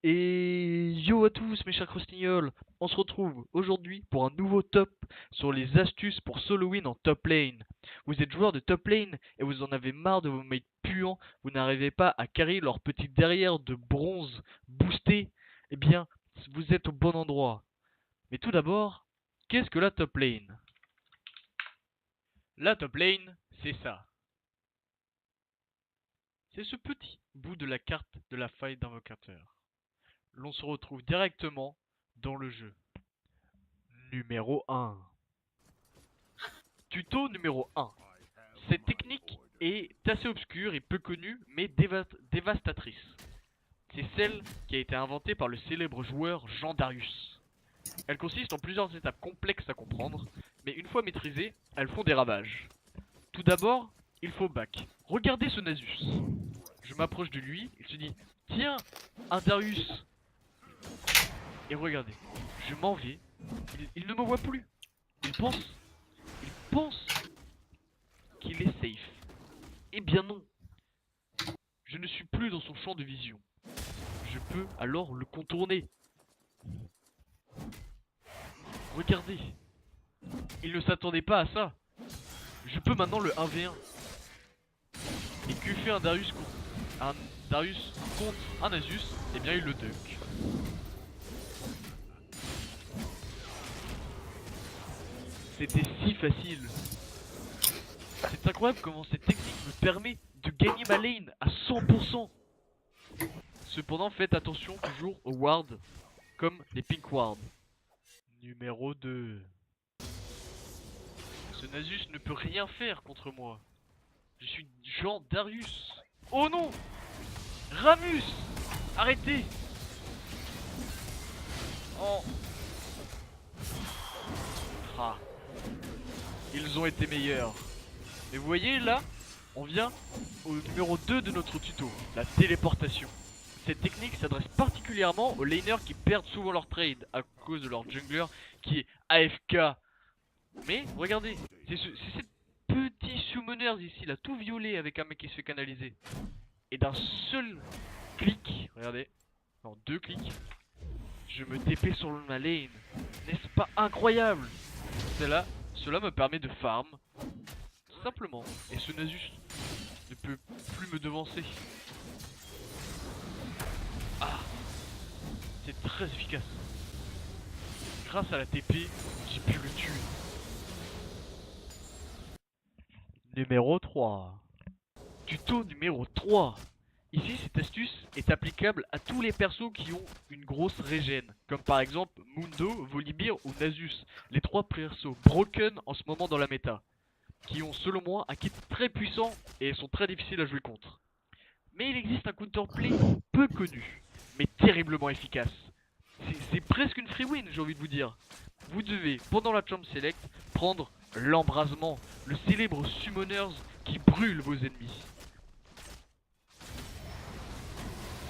Et yo à tous mes chers crostignols, on se retrouve aujourd'hui pour un nouveau top sur les astuces pour solo win en top lane. Vous êtes joueur de top lane et vous en avez marre de vos mates puants, vous n'arrivez pas à carry leur petit derrière de bronze boosté, eh bien vous êtes au bon endroit. Mais tout d'abord, qu'est-ce que la top lane? La top lane, c'est ça. C'est ce petit bout de la carte de la faille d'invocateur. L'on se retrouve directement dans le jeu. Numéro 1. Tuto numéro 1. Cette technique est assez obscure et peu connue, mais dévastatrice. C'est celle qui a été inventée par le célèbre joueur Jean Darius. Elle consiste en plusieurs étapes complexes à comprendre, mais une fois maîtrisées, elles font des ravages. Tout d'abord, il faut back. Regardez ce Nasus. Je m'approche de lui, il se dit « Tiens, un Darius !» Et regardez, je m'en vais, il ne me voit plus. Il pense qu'il est safe. Eh bien non. Je ne suis plus dans son champ de vision. Je peux alors le contourner. Regardez. Il ne s'attendait pas à ça. Je peux maintenant le 1v1. Et que fait un Darius contre un Nasus? Eh bien il le dunk. C'était si facile. C'est incroyable comment cette technique me permet de gagner ma lane à 100%. Cependant, faites attention toujours aux wards, comme les pink wards. Numéro 2. Ce Nasus ne peut rien faire contre moi. Je suis Jean Darius. Oh non! Ramus! Arrêtez! Oh! Ah! Ils ont été meilleurs. Mais vous voyez là, on vient au numéro 2 de notre tuto, la téléportation. Cette technique s'adresse particulièrement aux laners qui perdent souvent leur trade à cause de leur jungler qui est AFK. Mais regardez, c'est ces petits summoners ici là, tout violet avec un mec qui se fait canaliser. Et d'un seul clic, regardez, non 2 clics, je me TP sur ma lane. N'est-ce pas incroyable? Cela me permet de farm simplement, et ce Nasus ne peut plus me devancer. Ah, c'est très efficace. Grâce à la TP, j'ai pu le tuer. Numéro 3. Tuto numéro 3. Ici, cette astuce est applicable à tous les persos qui ont une grosse régène, comme par exemple Mundo, Volibear ou Nasus, les 3 persos broken en ce moment dans la méta, qui ont selon moi un kit très puissant et sont très difficiles à jouer contre. Mais il existe un counterplay peu connu, mais terriblement efficace. C'est presque une free win, j'ai envie de vous dire. Vous devez, pendant la champ select, prendre l'embrasement, le célèbre summoners qui brûle vos ennemis.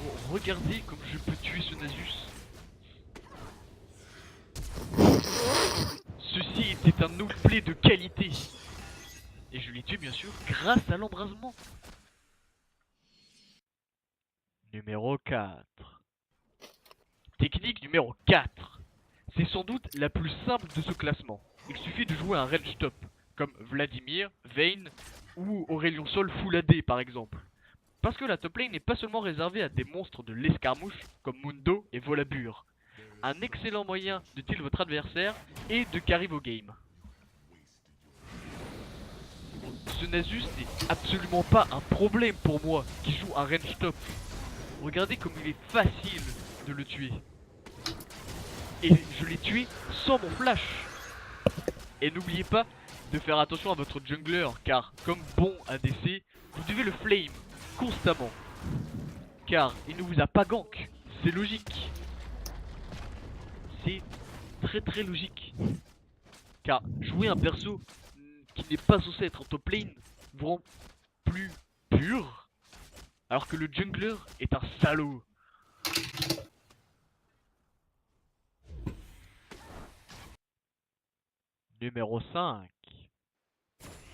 Oh, regardez comme je peux tuer ce Nasus. Ceci était un outplay de qualité. Et je l'ai tué bien sûr grâce à l'embrasement. Numéro 4. Technique numéro 4. C'est sans doute la plus simple de ce classement. Il suffit de jouer un range top, comme Vladimir, Vayne ou Aurelion Sol Full AD par exemple. Parce que la top lane n'est pas seulement réservée à des monstres de l'escarmouche comme Mundo et Volabur. Un excellent moyen de kill votre adversaire et de carry vos games. Ce Nasus n'est absolument pas un problème pour moi qui joue un range top. Regardez comme il est facile de le tuer. Et je l'ai tué sans mon flash. Et n'oubliez pas de faire attention à votre jungler, car comme bon ADC, vous devez le flame constamment. Car il ne vous a pas gank, c'est logique. C'est très logique. Car jouer un perso qui n'est pas censé être en top lane vous rend plus pur, alors que le jungler est un salaud. Numéro 5.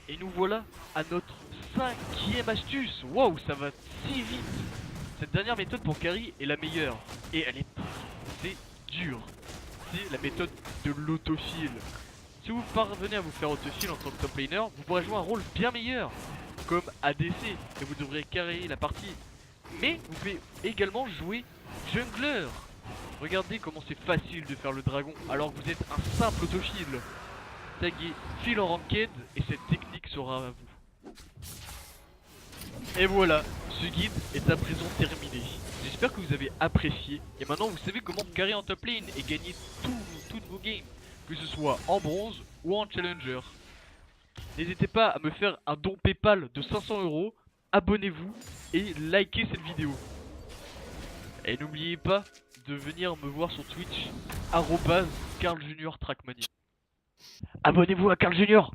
Et nous voilà à notre 5ème astuce. Waouh, ça va si vite. Cette dernière méthode pour carry est la meilleure. Et elle est... c'est dur. C'est la méthode de l'autofil. Si vous parvenez à vous faire autofil en tant que top laner, vous pourrez jouer un rôle bien meilleur, comme ADC, et vous devrez carrer la partie. Mais vous pouvez également jouer jungler. Regardez comment c'est facile de faire le dragon alors que vous êtes un simple autofil. Taguez fil en ranked et cette technique sera à vous. Et voilà, ce guide est à présent terminé. J'espère que vous avez apprécié et maintenant vous savez comment carry en top lane et gagner toutes vos games, que ce soit en bronze ou en challenger. N'hésitez pas à me faire un don PayPal de 500 €, abonnez-vous et likez cette vidéo. Et n'oubliez pas de venir me voir sur Twitch, @CarlJuniorTrackmania. Abonnez-vous à Carl Junior.